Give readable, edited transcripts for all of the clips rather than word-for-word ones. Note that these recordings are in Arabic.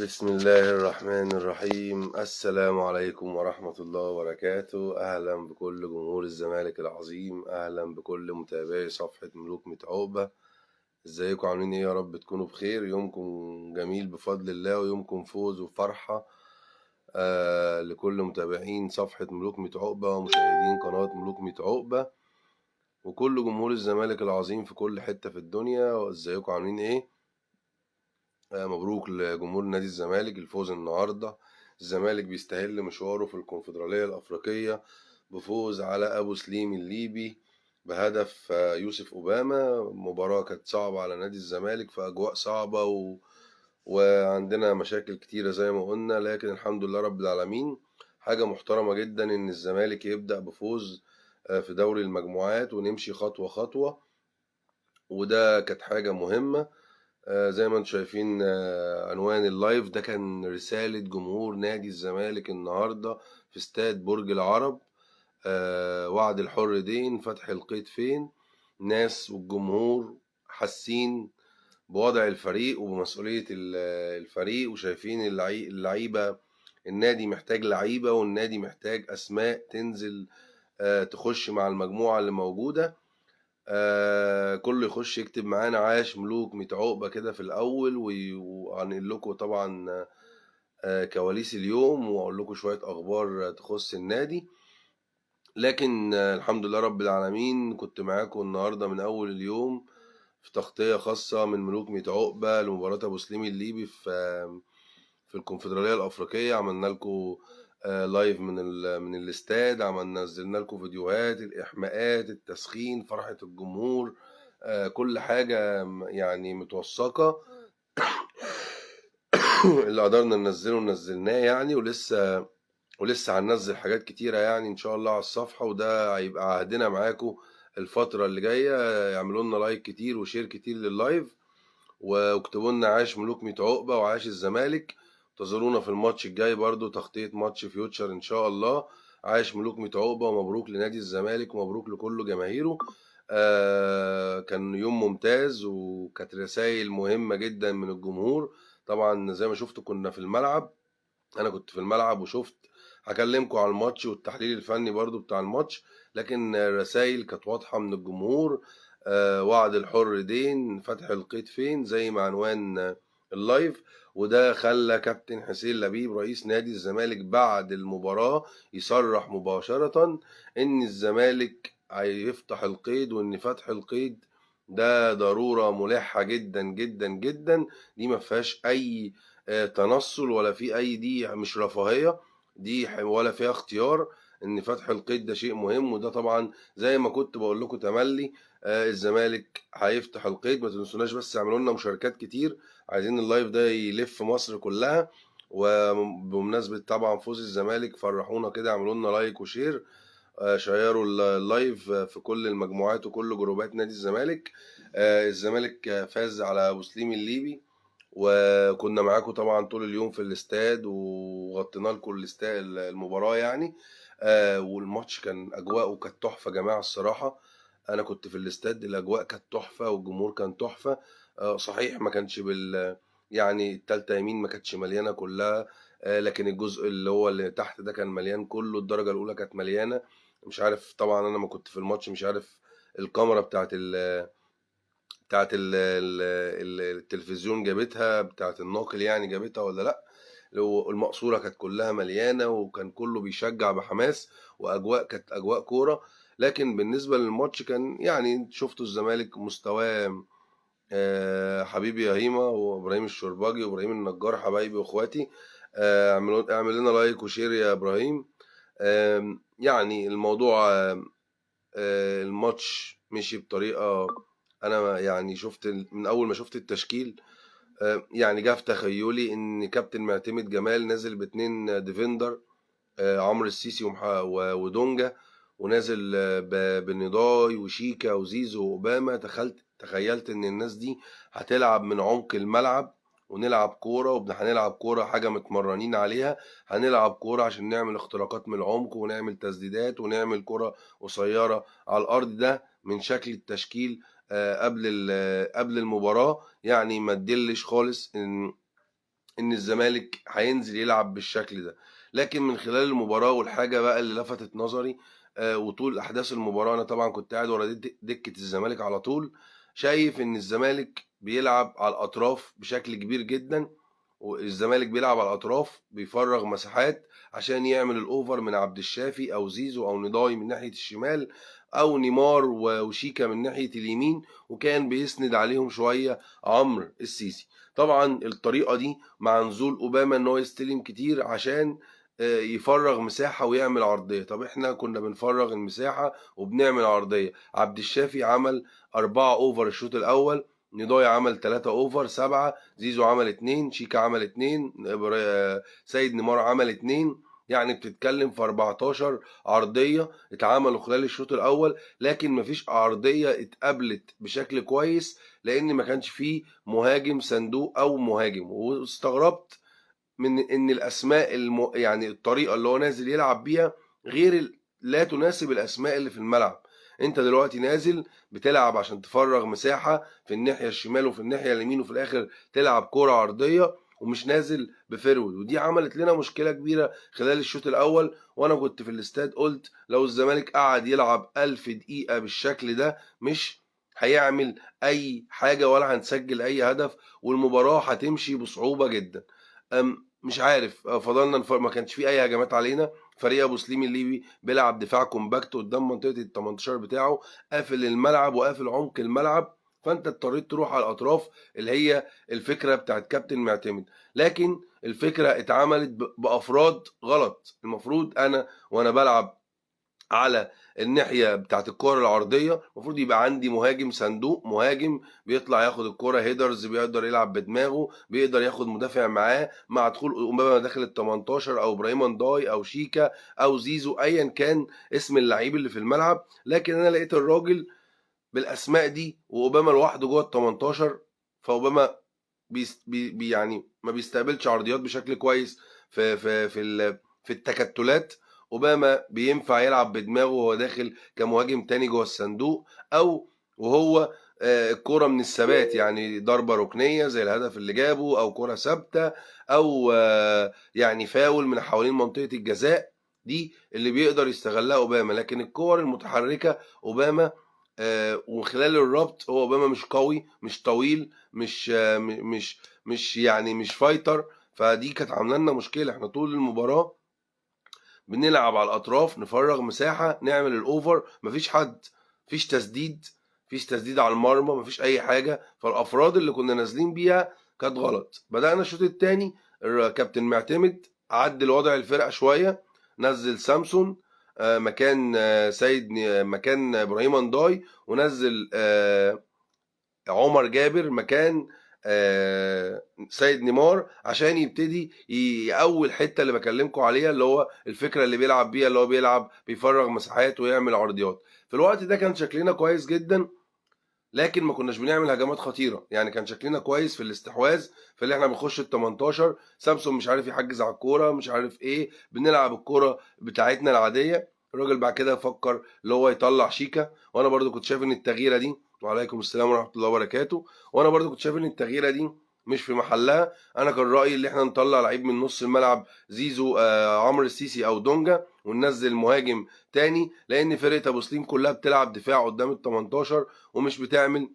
بسم الله الرحمن الرحيم. السلام عليكم ورحمة الله وبركاته. أهلا بكل جمهور الزمالك العظيم، أهلا بكل متابعي صفحة ملوك متعوبة. ازيكم عاملين ايه؟ يا رب تكونوا بخير، يومكم جميل بفضل الله ويومكم فوز وفرحة. لكل متابعين صفحة ملوك متعوبة ومشاهدين قناة ملوك متعوبة وكل جمهور الزمالك العظيم في كل حتة في الدنيا. ازيكم عاملين ايه؟ مبروك لجمهور نادي الزمالك الفوز النهارده. الزمالك بيستهل مشواره في الكونفدرالية الأفريقية بفوز على أبو سليم الليبي بهدف يوسف أوباما. مباراة كانت صعبة على نادي الزمالك في أجواء صعبة وعندنا مشاكل كتيرة زي ما قلنا، لكن الحمد لله رب العالمين. حاجة محترمة جدا إن الزمالك يبدأ بفوز في دوري المجموعات ونمشي خطوة خطوة، وده كانت حاجة مهمة. زي ما انتم شايفين عنوان اللايف ده كان رسالة جمهور نادي الزمالك النهاردة في استاد برج العرب. وعد الحر دين، فتح القيد فين. ناس والجمهور حاسين بوضع الفريق وبمسؤولية الفريق، وشايفين اللعيبة. النادي محتاج لعيبة والنادي محتاج أسماء تنزل تخش مع المجموعة اللي موجودة. كله يخش يكتب معانا عاش ملوك متعوقبة كده في الأول، وهنقول لكم طبعا كواليس اليوم، وأقول لكم شوية أخبار تخص النادي. لكن الحمد لله رب العالمين كنت معاكم النهاردة من أول اليوم في تغطية خاصة من ملوك متعوقبة لمباراة أبو سليم الليبي في الكونفدرالية الأفريقية. عملنا لكم لايف من الاستاد، نزلنا لكم فيديوهات الإحماءات، التسخين، فرحة الجمهور، كل حاجة يعني متوثقة. اللي قدرنا ننزله نزلناه يعني، ولسه هننزل حاجات كتيرة يعني إن شاء الله على الصفحة، وده هيبقى عهدنا معاكم الفترة اللي جاية. يعملوا لنا لايك كتير وشير كتير لللايف، واكتبوا لنا عاش ملوك ميت عقبة وعاش الزمالك. انتظرونا في الماتش الجاي برضو، تغطية ماتش فيوتشر ان شاء الله. عاش ملوك ميت عقبة، ومبروك لنادي الزمالك ومبروك لكل جماهيره. كان يوم ممتاز وكانت رسائل مهمة جدا من الجمهور. طبعا زي ما شفتوا كنا في الملعب، انا كنت في الملعب وشفت. هكلمكم على الماتش والتحليل الفني برضو بتاع الماتش، لكن الرسائل كانت واضحة من الجمهور. وعد الحر دين، فتح القيد فين، زي ما عنوان اللايف. وده خلى كابتن حسين لبيب رئيس نادي الزمالك بعد المباراة يصرح مباشرة ان الزمالك هيفتح القيد، وان فتح القيد ده ضرورة ملحة جدا جدا جدا. دي ما فيهاش اي تنصل ولا في اي، دي مش رفاهية، دي ولا فيها اختيار. ان فتح القيد ده شيء مهم، وده طبعا زي ما كنت بقول لكم تملي. الزمالك هيفتح القيد. ما تنسوناش بس اعملوا لنا مشاركات كتير، عايزين اللايف ده يلف مصر كلها. وبمناسبة طبعا فوز الزمالك فرحونا كده، اعملوا لنا لايك وشير. شيروا اللايف في كل المجموعات وكل جروبات نادي الزمالك. الزمالك فاز على ابو سليم الليبي، وكنا معاكم طبعا طول اليوم في الاستاد وغطينا لكم الاستاد المباراة يعني. والماتش كان اجواءه كانت تحفة يا جماعة الصراحة. انا كنت في الاستاد، الاجواء كانت تحفة والجمهور كان تحفة. صحيح ما كانش يعني التالتة يمين ما كانتش مليانة كلها، لكن الجزء اللي هو اللي تحت ده كان مليان كله. الدرجة الاولى كانت مليانة. مش عارف طبعا، انا ما كنت في الماتش، مش عارف الكاميرا بتاعت التلفزيون جابتها، بتاعت الناقل يعني جابتها ولا لا. لو المقصورة كانت كلها مليانة وكان كله بيشجع بحماس، وأجواء كانت أجواء كورة. لكن بالنسبة للماتش كان يعني شفتوا الزمالك مستواه. حبيبي يا هيما وإبراهيم الشرباجي وإبراهيم النجار حبايبي وإخواتي. اعمل لنا لايك وشير يا إبراهيم. يعني الموضوع الماتش مشي بطريقة. أنا يعني شفت من أول ما شفت التشكيل، يعني جه في تخيلي ان كابتن معتمد جمال نازل باتنين ديفندر، عمرو السيسي ودونجا، ونازل بنضاي وشيكا وزيزو واوباما. تخيلت ان الناس دي هتلعب من عمق الملعب، ونلعب كوره، هنلعب كوره حاجه متمرنين عليها. هنلعب كوره عشان نعمل اختراقات من العمق ونعمل تسديدات ونعمل كوره قصيره على الارض. ده من شكل التشكيل قبل المباراه، يعني ما تدلش خالص ان ان الزمالك هينزل يلعب بالشكل ده. لكن من خلال المباراة والحاجة بقى اللي لفتت نظري وطول احداث المباراة، انا طبعا كنت قاعد ورا دكة الزمالك على طول، شايف ان الزمالك بيلعب على الاطراف بشكل كبير جدا. والزمالك بيلعب على الاطراف، بيفرغ مساحات عشان يعمل الاوفر من عبد الشافي او زيزو او نضاي من ناحية الشمال، او نيمار وشيكا من ناحية اليمين، وكان بيسند عليهم شوية عمرو السيسي. طبعا الطريقة دي مع نزول اوباما ان هو يستلم كتير عشان يفرغ مساحة ويعمل عرضية. طب احنا كنا بنفرغ المساحة وبنعمل عرضية. عبد الشافي عمل 4 اوفر الشوط الاول، نضاي عمل 3 اوفر 7، زيزو عمل 2، شيكا عمل 2، سيد نيمار عمل 2. يعني بتتكلم في 14 عرضية اتعملوا خلال الشوط الاول، لكن مفيش عرضية اتقابلت بشكل كويس لان ما كانش فيه مهاجم صندوق او مهاجم. واستغربت من ان الاسماء يعني الطريقه اللي هو نازل يلعب بيها لا تناسب الاسماء اللي في الملعب. انت دلوقتي نازل بتلعب عشان تفرغ مساحه في الناحيه الشمال وفي الناحيه اليمين، وفي الاخر تلعب كره عرضيه، ومش نازل بفرود. ودي عملت لنا مشكله كبيره خلال الشوط الاول. وانا كنت في الاستاد قلت لو الزمالك قعد يلعب 1000 دقيقه بالشكل ده مش هيعمل اي حاجه ولا هنسجل اي هدف، والمباراه هتمشي بصعوبه جدا. مش عارف، فضلنا ما كانش فيه اي هجمات علينا. فريق ابو سليم الليبي بيلعب دفاع كومباكت قدام منطقه ال 18 بتاعه، قافل الملعب وقافل عمق الملعب، فانت اضطريت تروح على الاطراف اللي هي الفكره بتاعت كابتن معتمد. لكن الفكره اتعملت بافراد غلط. المفروض انا وانا بلعب على الناحيه بتاعت الكره العرضيه المفروض يبقى عندي مهاجم صندوق، مهاجم بيطلع ياخد الكره هيدرز، بيقدر يلعب بدماغه، بيقدر ياخد مدافع معاه مع دخول امام داخل ال 18، او ابراهيم انداي او شيكا او زيزو ايا كان اسم اللعيب اللي في الملعب. لكن انا لقيت الراجل بالاسماء دي واوباما لوحده جوه ال 18، فاوباما يعني ما بيستقبلش عرضيات بشكل كويس في التكتلات. اوباما بينفع يلعب بدماغه وهو داخل كمهاجم تاني جوه الصندوق، او وهو الكرة من الثبات، يعني ضربة ركنية زي الهدف اللي جابه، او كرة ثابتة، او يعني فاول من حوالين منطقة الجزاء، دي اللي بيقدر يستغلها اوباما. لكن الكور المتحركة اوباما وخلال الربط هو اوباما مش قوي، مش طويل، مش فايتر. فدي كانت عامله لنا مشكله. احنا طول المباراه بنلعب على الاطراف، نفرغ مساحه، نعمل الاوفر، مفيش حد، مفيش تسديد على المرمى، مفيش اي حاجه. فالافراد اللي كنا نازلين بيها كانت غلط. بدانا الشوط الثاني، الكابتن معتمد عدل وضع الفرقه شويه، نزل سامسون مكان مكان ابراهيم انداي، ونزل عمر جابر مكان سيد نيمار، عشان يبتدي اول حته اللي بكلمكم عليها اللي هو الفكره اللي بيلعب بيها، اللي هو بيفرغ مساحات ويعمل عرضيات. في الوقت ده كان شكلنا كويس جدا، لكن ما كناش بنعمل هجمات خطيره. يعني كان شكلنا كويس في الاستحواذ، في اللي احنا بنخش ال 18 سامسون مش عارف يحجز على الكوره، مش عارف ايه، بنلعب الكوره بتاعتنا العاديه. الراجل بعد كده فكر اللي هو يطلع شيكا، وانا برضو كنت شايف ان التغييره دي، وعليكم السلام ورحمه الله وبركاته، وانا برضو كنت شايف ان التغييره دي مش في محلها. انا كان رايي اللي احنا نطلع لعيب من نص الملعب، زيزو عمرو السيسي او دونجا، وننزل مهاجم تاني، لان فرقه ابو سليم كلها بتلعب دفاع قدام ال 18 ومش بتعمل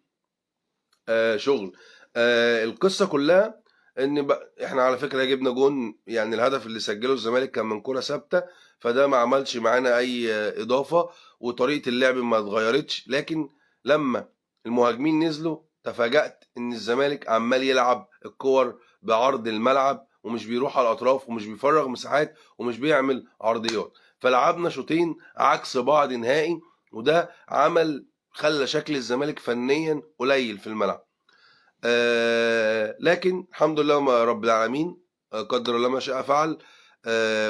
شغل. القصه كلها ان احنا على فكره جبنا جون، يعني الهدف اللي سجله الزمالك كان من كره ثابته، فده ما عملش معانا اي اضافه، وطريقه اللعب ما اتغيرتش. لكن لما المهاجمين نزلوا تفاجأت ان الزمالك عمال يلعب الكور بعرض الملعب، ومش بيروح على الاطراف، ومش بيفرغ مساحات، ومش بيعمل عرضيات. فلعبنا شوطين عكس بعض نهائي، وده خلى شكل الزمالك فنيا قليل في الملعب. لكن الحمد لله رب العالمين، قدر الله ما شاء فعل.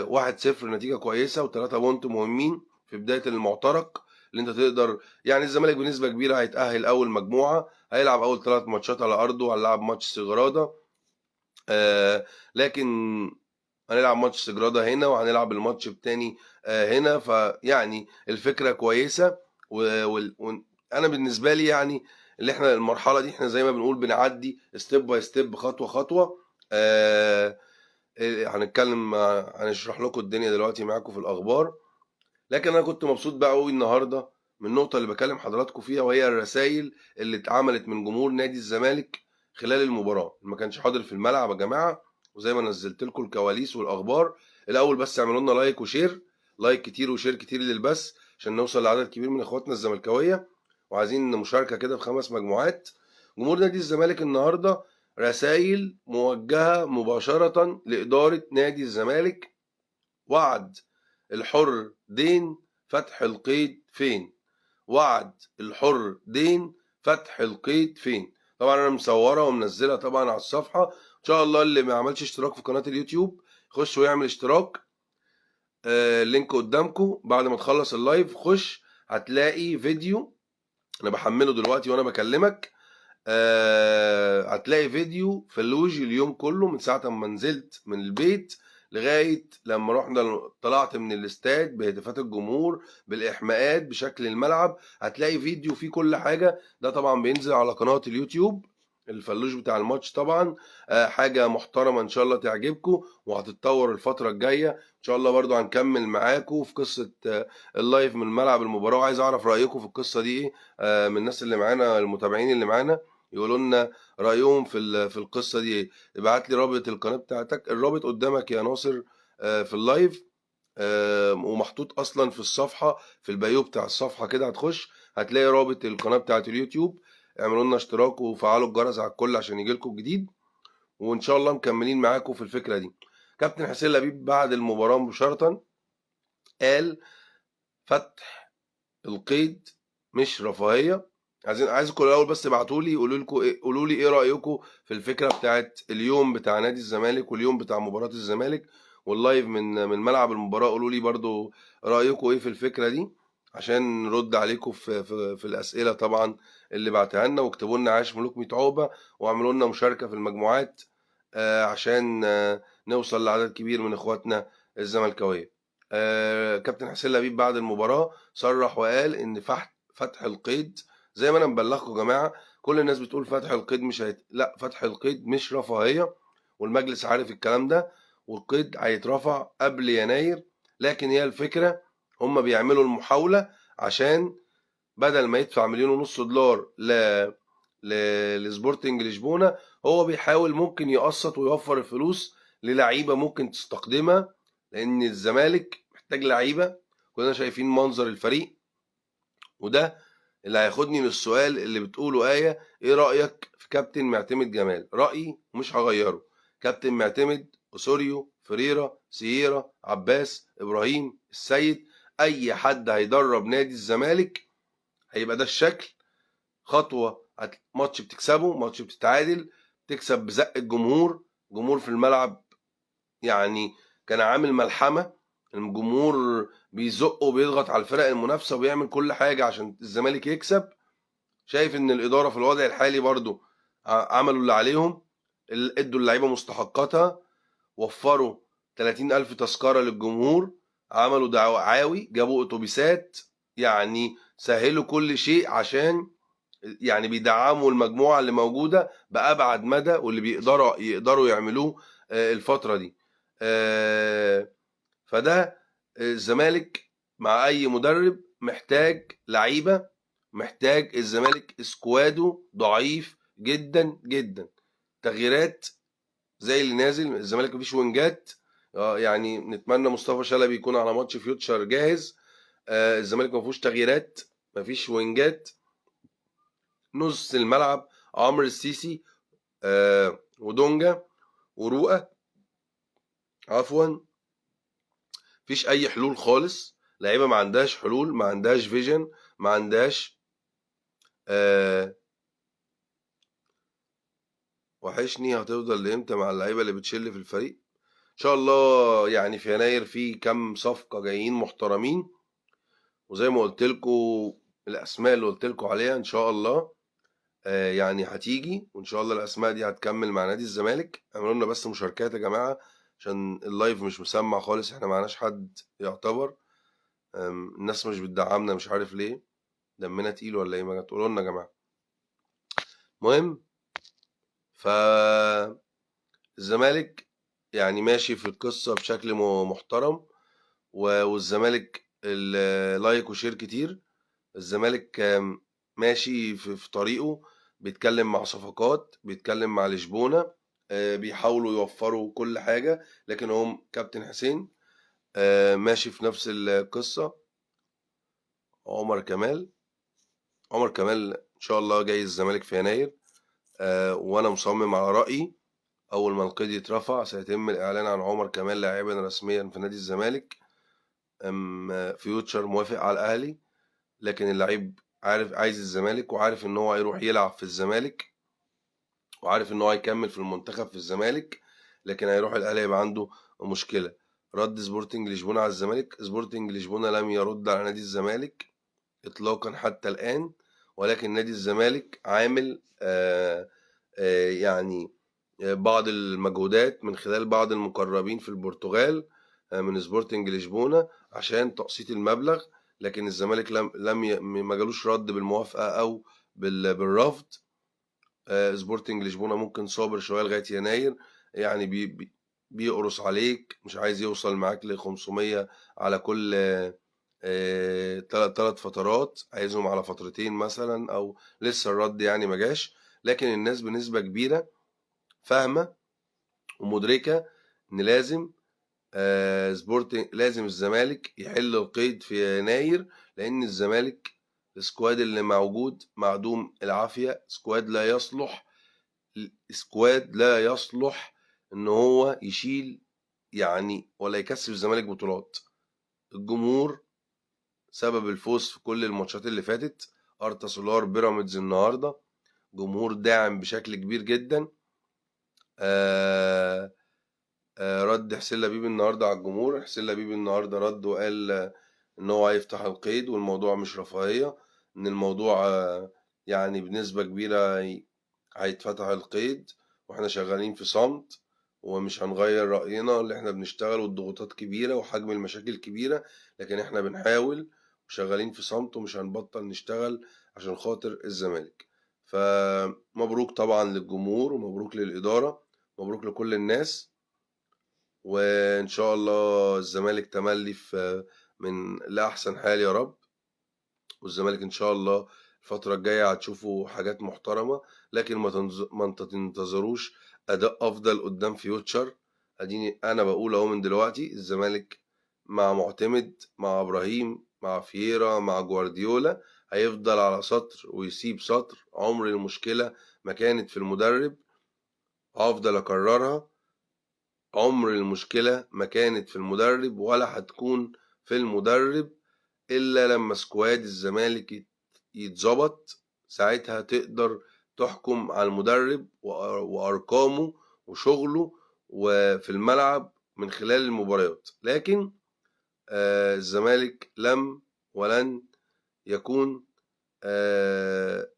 1-0 نتيجة كويسة، و3 بونت مهمين في بداية المعترك، اللي انت تقدر يعني الزمالك بنسبة كبيرة هيتأهل أول مجموعة، هيلعب أول 3 ماتشات على أرضه، هنلعب ماتش سجرادة، لكن هنلعب ماتش سجرادة هنا، وهنلعب الماتش التاني هنا. فيعني الفكرة كويسة، وأنا بالنسبة لي يعني اللي احنا المرحلة دي احنا زي ما بنقول بنعدي ستيب باي ستيب، خطوة خطوة. هنتكلم هنشرح لكم الدنيا دلوقتي معاكم في الاخبار. لكن انا كنت مبسوط بقى قوي النهارده من النقطه اللي بكلم حضراتكم فيها، وهي الرسائل اللي اتعملت من جمهور نادي الزمالك خلال المباراه. ما كانش حاضر في الملعب يا جماعه، وزي ما نزلت لكم الكواليس والاخبار. الاول بس اعملوا لنا لايك وشير، لايك كتير وشير كتير للبث عشان نوصل لعدد كبير من اخواتنا الزملكاويه، وعايزين مشاركه كده في 5 مجموعات. جمهور نادي الزمالك النهارده رسائل موجهه مباشره لاداره نادي الزمالك. وعد الحر دين، فتح القيد فين؟ وعد الحر دين، فتح القيد فين؟ طبعا انا مصوره ومنزلها طبعا على الصفحه. ان شاء الله اللي ما عملش اشتراك في قناه اليوتيوب يخش ويعمل اشتراك. اللينك قدامكم بعد ما تخلص اللايف. خش هتلاقي فيديو انا بحمله دلوقتي وانا بكلمك. هتلاقي فيديو فلوجي اليوم كله من ساعة ما نزلت من البيت لغاية لما رحنا طلعت من الاستاد بهتافات الجمهور بالإحماءات بشكل الملعب. هتلاقي فيديو فيه كل حاجة. ده طبعا بينزل على قناة اليوتيوب الفلوج بتاع الماتش طبعا. حاجة محترمة ان شاء الله تعجبكم وهتتطور الفترة الجاية ان شاء الله. برضو هنكمل معاكم في قصة اللايف من ملعب المباراة، وعايز اعرف رأيكم في القصة دي ايه. من الناس اللي معانا المتابعين اللي معانا يقولوا لنا رايهم في القصه دي ايه. ابعت لي رابط القناه بتاعتك، الرابط قدامك يا ناصر في اللايف، ومحطوط اصلا في الصفحه في البايو بتاع الصفحه كده. هتخش هتلاقي رابط القناه بتاعت اليوتيوب. اعملوا لنا اشتراك وفعلوا الجرس على الكل عشان يجي لكم الجديد، وان شاء الله مكملين معاكم في الفكره دي. كابتن حسين لبيب بعد المباراه مباشره قال فتح القيد مش رفاهيه. عايزكم الاول بس ابعتوا لي قولوا لي ايه رايكم في الفكره بتاعت اليوم بتاع نادي الزمالك واليوم بتاع مباراه الزمالك واللايف من ملعب المباراه. قولوا لي برضو رايكم ايه في الفكره دي عشان نرد عليكم في الاسئله طبعا اللي بعتها لنا. واكتبوا لنا عاش ملوك 100 عقبه، واعملوا لنا مشاركه في المجموعات عشان نوصل لعدد كبير من اخواتنا الزملكاويه. كابتن حسين لبيب بعد المباراه صرح وقال ان فتح القيد زي ما انا مبلغكم يا جماعه. كل الناس بتقول فتح القيد مش لا، فتح القيد مش رفاهيه، والمجلس عارف الكلام ده، والقيد هيترفع قبل يناير. لكن هي الفكره هم بيعملوا المحاوله عشان بدل ما يدفع $1.5 مليون لسبورتنج لشبونه، هو بيحاول ممكن يقسط ويوفر الفلوس للعيبه ممكن تستخدمها، لان الزمالك محتاج لعيبه. كلنا شايفين منظر الفريق. وده اللي هياخدني للسؤال اللي بتقوله ايه رأيك في كابتن معتمد جمال؟ رأيي مش هغيره. كابتن معتمد، اسوريو، فريرا، سييرا، عباس، ابراهيم، السيد، اي حد هيدرب نادي الزمالك هيبقى ده الشكل. خطوة ماتش بتكسبه، ماتش بتتعادل، تكسب بزق الجمهور في الملعب. يعني كان عامل ملحمة، الجمهور بيزق وبيضغط على الفرق المنافسة وبيعمل كل حاجة عشان الزمالك يكسب. شايف ان الإدارة في الوضع الحالي برضو عملوا اللي عليهم، ادوا اللعيبة مستحقاتها، وفروا 30,000 تذكرة للجمهور، عملوا دعاوي، جابوا اتوبيسات، يعني سهلوا كل شيء عشان يعني بيدعموا المجموعة اللي موجودة بأبعد مدى، واللي يقدروا يعملوه الفترة دي. فده الزمالك مع أي مدرب محتاج لعيبة، محتاج. الزمالك اسكواده ضعيف جدا جدا. تغييرات زي اللي نازل الزمالك مفيش وينجات. يعني نتمنى مصطفى شلبي يكون على ماتش فيوتشر جاهز. الزمالك مفيهوش تغييرات، مفيش وينجات. نص الملعب عمرو السيسي ودونجا ورؤى، عفوا، مفيش اي حلول خالص. لعيبه ما عندهاش حلول، ما عندهاش فيجن، ما عندهاش وحشني هتفضل لامتى مع اللعيبه اللي بتشل في الفريق؟ ان شاء الله يعني في يناير في كام صفقه جايين محترمين، وزي ما قلت لكم الاسماء اللي قلت لكم عليها ان شاء الله يعني هتيجي، وان شاء الله الاسماء دي هتكمل مع نادي الزمالك. اعملوا لنا بس مشاركات يا جماعه عشان اللايف مش مسمع خالص، احنا معناش حد يعتبر. الناس مش بتدعمنا مش عارف ليه، دمنا تقيل ولا ايه؟ ما تقولوا لنا يا جماعه. مهم، ف الزمالك يعني ماشي في القصة بشكل محترم، والزمالك لايك وشير كتير. الزمالك ماشي في طريقه، بيتكلم مع صفقات، بيتكلم مع لشبونة، بيحاولوا يوفروا كل حاجة، لكن هم كابتن حسين ماشي في نفس القصة. عمر كمال إن شاء الله جاي الزمالك في يناير، وأنا مصمم على رأيي. أول ما القيد يترفع سيتم الإعلان عن عمر كمال لاعبا رسميا في نادي الزمالك. فيوتشر موافق على الأهلي، لكن اللعيب عارف عايز الزمالك، وعارف إن هو هيروح يلعب في الزمالك، وعارف إن هو هيكمل في المنتخب في الزمالك، لكن هيروح الأهلي هيبقى عنده مشكلة. رد سبورتنج لشبونة على الزمالك. سبورتنج لشبونة لم يرد على نادي الزمالك إطلاقا حتى الآن، ولكن نادي الزمالك عامل يعني بعض المجهودات من خلال بعض المقربين في البرتغال من سبورتنج لشبونة عشان تقسيط المبلغ، لكن الزمالك ما جالوش رد بالموافقة أو بالرفض. سبورتنج لشبونة ممكن صابر شوية لغاية يناير، يعني بيقرص عليك، مش عايز يوصل معاك ل 500 على كل تلات فترات، عايزهم على فترتين مثلا، او لسه الرد يعني ما جاش. لكن الناس بنسبة كبيرة فاهمة ومدركة ان لازم الزمالك يحل القيد في يناير، لان الزمالك السكواد اللي موجود معدوم العافية، سكواد لا يصلح ان هو يشيل يعني ولا يكسب الزمالك بطولات. الجمهور سبب الفوز في كل الماتشات اللي فاتت. ارتا سولار بيراميدز النهارده جمهور داعم بشكل كبير جدا. رد حسين لبيب النهارده على الجمهور. حسين لبيب النهارده رد وقال ان هو هيفتح القيد، والموضوع مش رفاهية، ان الموضوع يعني بنسبة كبيرة هيتفتح القيد، واحنا شغالين في صمت ومش هنغير رأينا، اللي احنا بنشتغل والضغوطات كبيرة وحجم المشاكل كبيرة، لكن احنا بنحاول وشغالين في صمت ومش هنبطل نشتغل عشان خاطر الزمالك. فمبروك طبعا للجمهور، ومبروك للإدارة، مبروك لكل الناس، وإن شاء الله الزمالك تملي في من لأحسن حال يا رب. والزمالك إن شاء الله الفترة الجاية هتشوفوا حاجات محترمة، لكن ما تنتظروش أداء أفضل قدام فيوتشر. أديني أنا بقول أهو من دلوقتي، الزمالك مع معتمد، مع إبراهيم، مع فييرا، مع جوارديولا هيفضل على سطر ويسيب سطر. عمر المشكلة ما كانت في المدرب، هفضل أكررها، عمر المشكلة ما كانت في المدرب ولا هتكون في المدرب، إلا لما سكواد الزمالك يتظبط، ساعتها تقدر تحكم على المدرب وأرقامه وشغله وفي الملعب من خلال المباريات. لكن الزمالك لم ولن يكون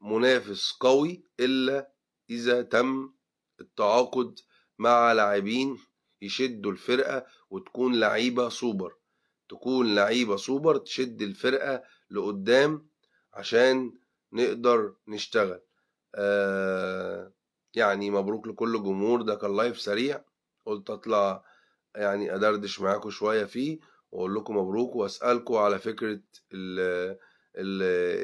منافس قوي إلا إذا تم التعاقد مع لاعبين يشدوا الفرقة، وتكون لعيبة سوبر تشد الفرقة لقدام عشان نقدر نشتغل. يعني مبروك لكل الجمهور. ده كان لايف سريع، قلت اطلع يعني ادردش معاكم شوية فيه واقول لكم مبروك، واسألكم على فكرة ال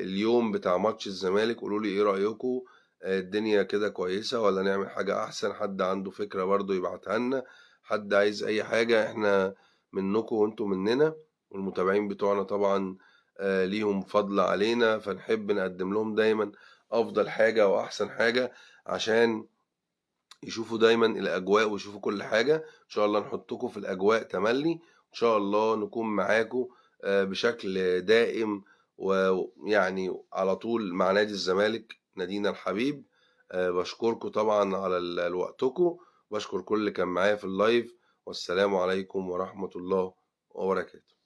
اليوم بتاع ماتش الزمالك، قولوا لي ايه رأيكم، الدنيا كده كويسة ولا نعمل حاجة احسن؟ حد عنده فكرة برضو يبعتها لنا، حد عايز اي حاجة، احنا منكم وانتم مننا، والمتابعين بتوعنا طبعا ليهم فضل علينا، فنحب نقدم لهم دايما افضل حاجة واحسن حاجة عشان يشوفوا دايما الاجواء ويشوفوا كل حاجة. ان شاء الله نحطكم في الاجواء تملي، ان شاء الله نكون معاكم بشكل دائم، ويعني على طول مع نادي الزمالك نادينا الحبيب. بشكركم طبعا على وقتكم، بشكر كل اللي كان معايا في اللايف، والسلام عليكم ورحمة الله وبركاته.